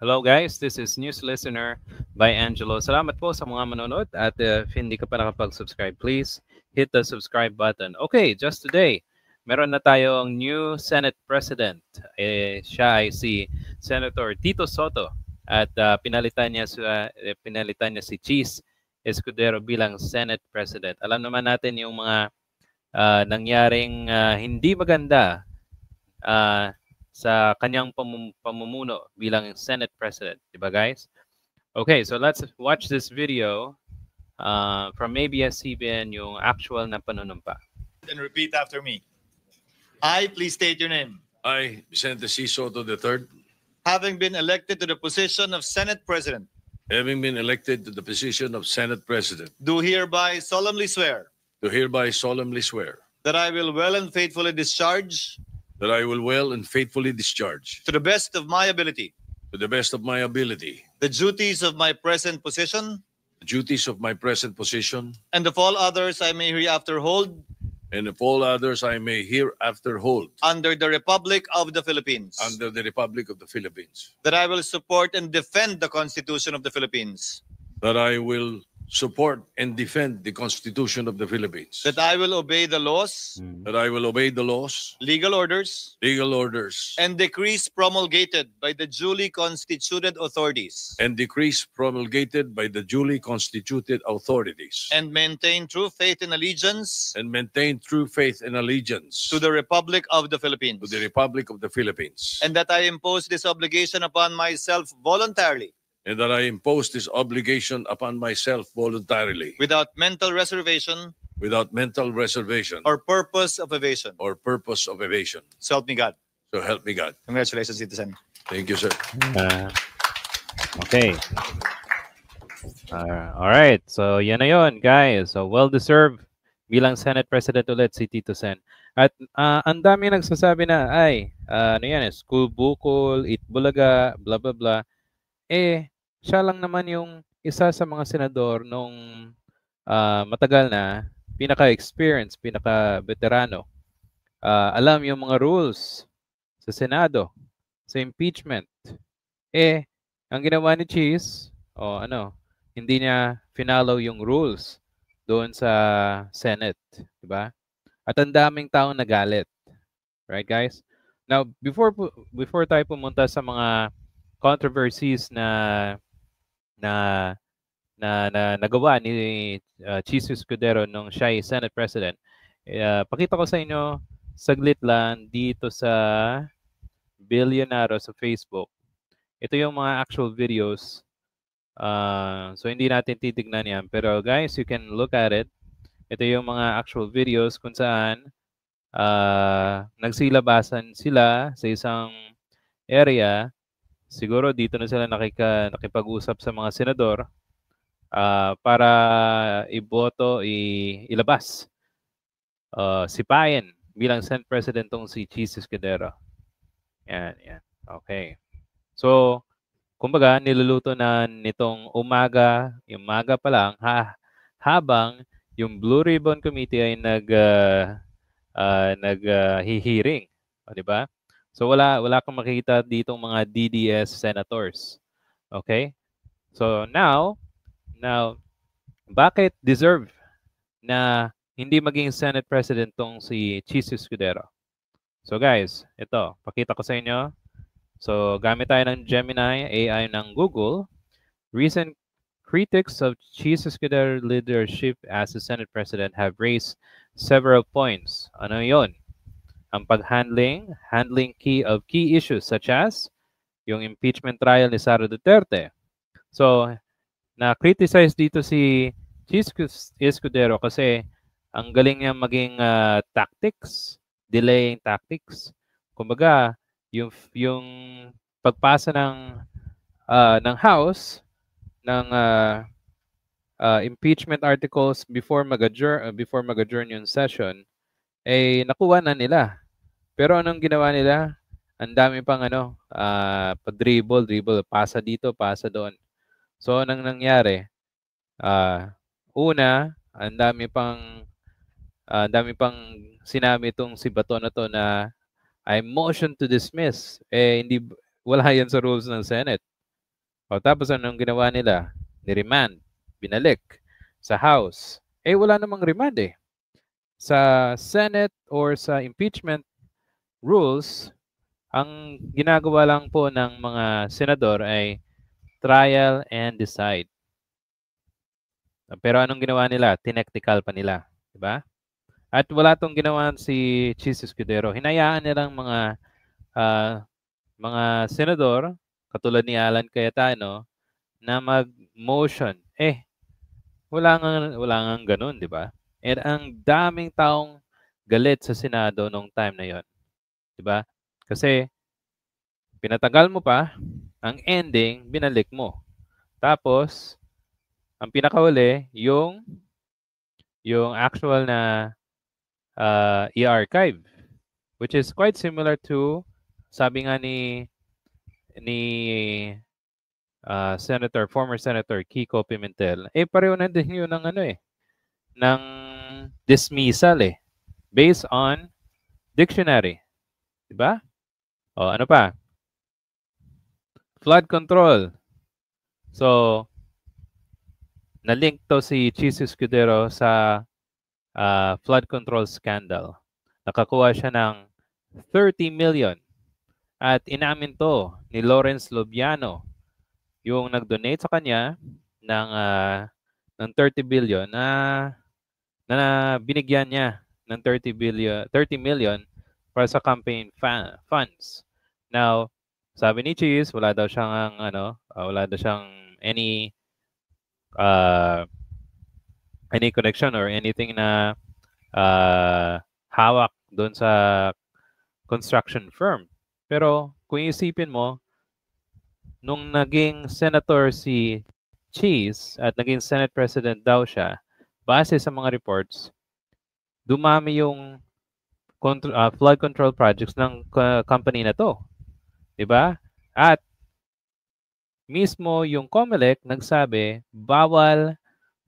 Hello guys, this is News Listener by Angelo. Salamat po sa mga manonood at if hindi ka pa nakapag-subscribe, please hit the subscribe button. Okay, just today, meron na tayong new Senate President. Siya ay si Senator Tito Soto at pinalitan niya si Cheese Escudero bilang Senate President. Alam naman natin yung mga nangyaring hindi maganda uh, sa kanyang pamumuno bilang Senate President. Diba guys? Okay, so let's watch this video from ABS-CBN, yung actual na panunumpa. And repeat after me. I, please state your name. I, Vicente C. Soto III, Having been elected to the position of Senate President, having been elected to the position of Senate President, do hereby solemnly swear do hereby solemnly swear that I will well and faithfully discharge, that I will well and faithfully discharge, to the best of my ability, to the best of my ability, the duties of my present position, the duties of my present position, and of all others I may hereafter hold and of all others I may hereafter hold under the Republic of the Philippines. under the Republic of the Philippines, That I will support and defend the Constitution of the Philippines. that I will support and defend the Constitution of the Philippines, That I will obey the laws, that I will obey the laws, legal orders, legal orders, and decrees promulgated by the duly constituted authorities, and decrees promulgated by the duly constituted authorities, and maintain true faith and allegiance and maintain true faith and allegiance to the Republic of the Philippines. to the Republic of the Philippines, And that I impose this obligation upon myself voluntarily, and that I impose this obligation upon myself voluntarily, without mental reservation without mental reservation or purpose of evasion. or purpose of evasion. So help me God. So help me God. Congratulations, citizen. Thank you, sir. Okay. All right. So yan na yun, guys. So well-deserved bilang Senate President ulit si Tito Sen. At ang dami nagsasabi na, ay, ano yan, school bukol, itbulaga, blah, blah, blah. Siya lang naman yung isa sa mga senador nung matagal na, pinaka-experience, pinaka-veterano. Alam yung mga rules sa Senado, sa impeachment. Ang ginawa ni Cheese, hindi niya finalo yung rules doon sa Senate, di ba? At ang daming taong nagalit. Right, guys? Now, before tayo pumunta sa mga controversies na nagawa ni Cheese Escudero nung siya ay Senate President, pakita ko sa inyo saglit lang dito sa Billionaro sa Facebook. Ito yung mga actual videos. So hindi natin titignan yan. Pero guys, you can look at it. Ito yung mga actual videos kung saan nagsilabasan sila sa isang area. Siguro dito na sila nakipag-usap sa mga senador para iboto, ilabas, sipayin bilang Senate President tong si Cheese Escudero. Yan. Okay. So, kumbaga, niluluto na nitong umaga pa lang, habang yung Blue Ribbon Committee ay nag-hearing. Di ba? So wala kang makikita ditong mga DDS senators. Okay? So now bakit deserve na hindi maging Senate President tong si Cheese Escudero? So guys, ito, pakita ko sa inyo. So gamit tayo ng Gemini AI ng Google. Recent critics of Cheese Escudero leadership as the Senate President have raised several points. Ano yon? Ang handling key issues such as yung impeachment trial ni Sara Duterte. So, na-criticize dito si Cheese Escudero kasi ang galing niya maging delaying tactics. Kumbaga, yung pagpasa ng House ng impeachment articles before mag-adjourn yung session, nakuha na nila. Pero anong ginawa nila? Ang dami pang dribble, pasa dito, pasa doon. So anong nangyari? Una, ang dami pang sinabi itong si Bato na to na I motion to dismiss. Wala yan sa rules ng Senate. O tapos anong ginawa nila? Ni-remand, binalik sa House. Eh wala namang remand eh. Sa Senate or sa impeachment rules, ang ginagawa lang po ng mga senador ay trial and decide. Pero anong ginawa nila? Tinektikal pa nila, di ba? At wala tong ginawa si Chis Escudero. Hinayaan nilang mga senador katulad ni Alan Cayetano na mag-motion. Eh, wala nga ganun, di ba? And ang daming taong galit sa Senado nung time na yon, di ba? Kasi pinatagal mo pa, ang ending binalik mo. Tapos ang pinakahuli yung actual na i-archive, which is quite similar to sabi nga ni former Senator Kiko Pimentel, eh pareho na din yun ng ng dismissal based on dictionary. Diba? O, ano pa? Flood control. So, na-link to si Chis Escudero sa flood control scandal. Nakakuha siya ng 30 million. At inamin to ni Lawrence Lobiano, yung nag-donate sa kanya ng 30 billion na binigyan niya ng 30 million para sa campaign funds. Now, sabi ni Cheese, wala daw siyang any connection or anything na hawak doon sa construction firm. Pero kung isipin mo, nung naging senator si Cheese at naging Senate President daw siya, base sa mga reports, dumami yung flood control projects ng company na to. Diba? At mismo yung COMELEC nagsabi, bawal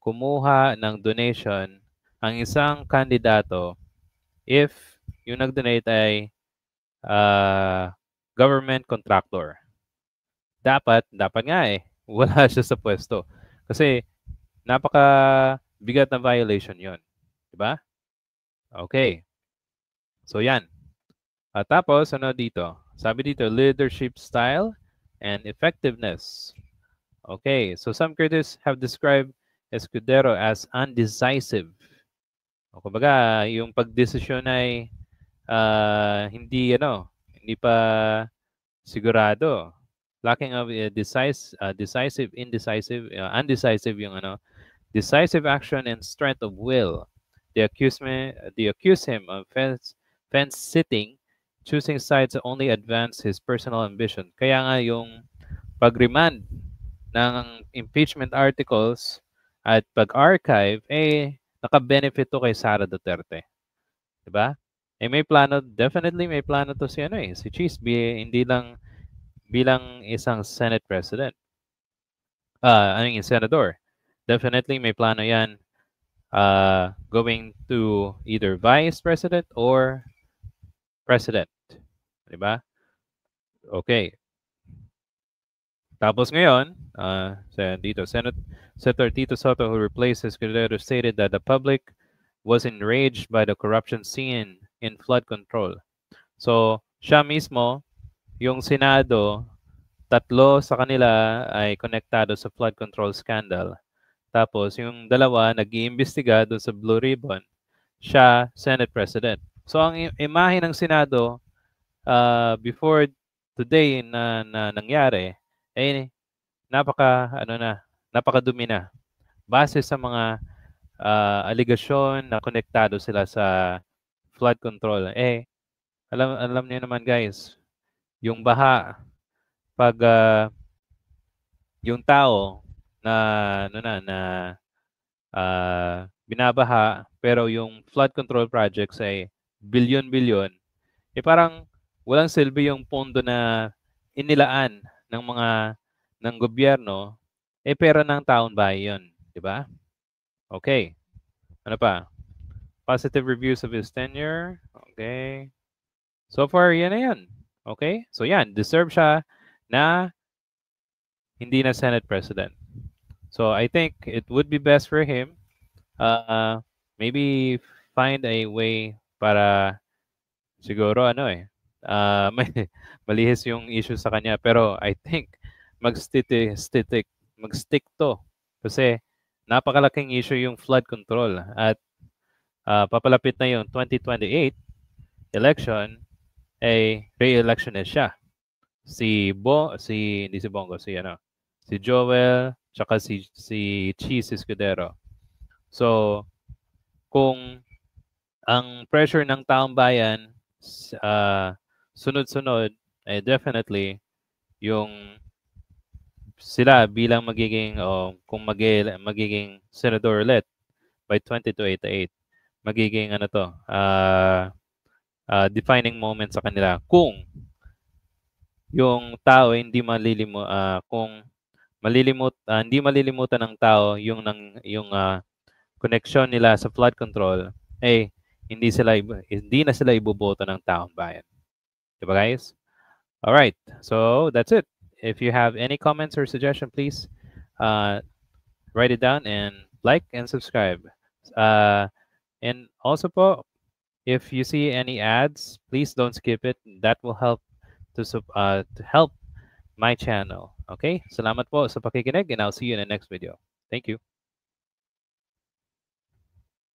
kumuha ng donation ang isang kandidato if yung nag-donate ay government contractor. Dapat nga wala siya sa pwesto. Kasi napaka-bigat na violation yon, diba? Okay. So yan. At tapos, ano dito? Sabi dito, leadership style and effectiveness. Okay. So some critics have described Escudero as undecisive. O kumbaga, yung pagdesisyon ay hindi pa sigurado. Lacking of undecisive yung decisive action and strength of will. They accuse him of fence sitting, choosing sides that only advance his personal ambition. Kaya nga yung pag-remand ng impeachment articles at pag-archive, naka-benefit to kay Sara Duterte. Diba? Definitely may plano to si Cheese, hindi lang bilang isang Senate President. Senador. Definitely may plano yan going to either Vice President or President. Diba? Okay. Tapos ngayon, dito, Senator Tito Soto, who replaced Escudero, stated that the public was enraged by the corruption seen in flood control. So, siya mismo, yung Senado, 3 sa kanila ay konektado sa flood control scandal. Tapos, yung 2 nag-iimbestiga doon sa Blue Ribbon, siya Senate President. So, ang imahe ng Senado before today na nangyari, napakadumi na. Base sa mga aligasyon na konektado sila sa flood control. Alam niyo naman guys, yung baha, pag yung tao na binabaha, pero yung flood control projects ay bilyon-bilyon, parang walang silbi yung pondo na inilaan ng gobyerno, pera ng taon bayan yun, di ba? Okay. Ano pa? Positive reviews of his tenure. Okay. So far, yan na yan. Okay? So yan, deserve siya na hindi na Senate President. So I think it would be best for him, maybe find a way para siguro may malihis yung issue sa kanya, pero I think mag-stick to kasi napakalaking issue yung flood control at papalapit na yung 2028 election, re-election na siya. Hindi si Bongo, si Joel, tsaka si Cheese Escudero. So, kung ang pressure ng taong bayan sunod-sunod, definitely yung sila bilang magiging senador ulit by 2028, magiging defining moment sa kanila kung yung tao hindi hindi malilimutan ng tao yung connection nila sa flood control, hindi na sila iboboto ng taong bayan. Diba, guys? All right. So that's it. If you have any comments or suggestion, please write it down and like and subscribe. And also po, if you see any ads, please don't skip it. That will help to help my channel. Okay? Salamat po sa pakikinig and I'll see you in the next video. Thank you.